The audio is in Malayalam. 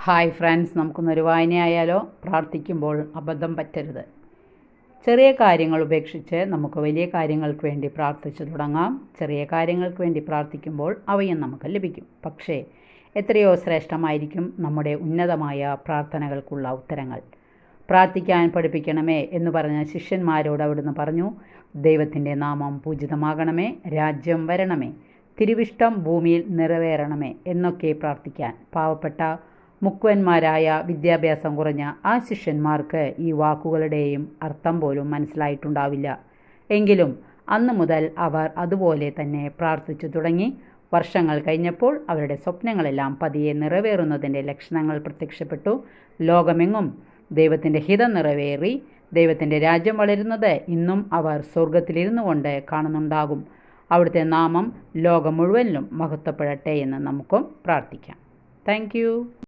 Hi friends, നമുക്കൊന്നൊരു വായനയായാലോ? പ്രാർത്ഥിക്കുമ്പോൾ അബദ്ധം പറ്റരുത്. ചെറിയ കാര്യങ്ങൾ ഉപേക്ഷിച്ച് നമുക്ക് വലിയ കാര്യങ്ങൾക്ക് വേണ്ടി പ്രാർത്ഥിച്ചു തുടങ്ങാം. ചെറിയ കാര്യങ്ങൾക്ക് വേണ്ടി പ്രാർത്ഥിക്കുമ്പോൾ അവയും നമുക്ക് ലഭിക്കും. പക്ഷേ എത്രയോ ശ്രേഷ്ഠമായിരിക്കും നമ്മുടെ ഉന്നതമായ പ്രാർത്ഥനകൾക്കുള്ള ഉത്തരങ്ങൾ. പ്രാർത്ഥിക്കാൻ പഠിപ്പിക്കണമേ എന്ന് പറഞ്ഞ ശിഷ്യന്മാരോട് അവിടുന്ന് പറഞ്ഞു, ദൈവത്തിൻ്റെ നാമം പൂജിതമാകണമേ, രാജ്യം വരണമേ, തിരുവിഷ്ടം ഭൂമിയിൽ നിറവേറണമേ എന്നൊക്കെ പ്രാർത്ഥിക്കാൻ പാവപ്പെട്ട മുക്കുവന്മാരായ വിദ്യാഭ്യാസം കുറഞ്ഞ ആ ശിഷ്യന്മാർക്ക് ഈ വാക്കുകളുടെയും അർത്ഥം പോലും മനസ്സിലായിട്ടുണ്ടാവില്ല. എങ്കിലും അന്നു മുതൽ അവർ അതുപോലെ തന്നെ പ്രാർത്ഥിച്ചു തുടങ്ങി. വർഷങ്ങൾ കഴിഞ്ഞപ്പോൾ അവരുടെ സ്വപ്നങ്ങളെല്ലാം പതിയെ നിറവേറുന്നതിൻ്റെ ലക്ഷണങ്ങൾ പ്രത്യക്ഷപ്പെട്ടു. ലോകമെങ്ങും ദൈവത്തിൻ്റെ ഹിതം നിറവേറി ദൈവത്തിൻ്റെ രാജ്യം വളരുന്നത് ഇന്നും അവർ സ്വർഗത്തിലിരുന്നു കൊണ്ട് കാണുന്നുണ്ടാകും. അവിടുത്തെ നാമം ലോകം മുഴുവനിലും മഹത്വപ്പെടട്ടെ എന്ന് നമുക്കും പ്രാർത്ഥിക്കാം. താങ്ക്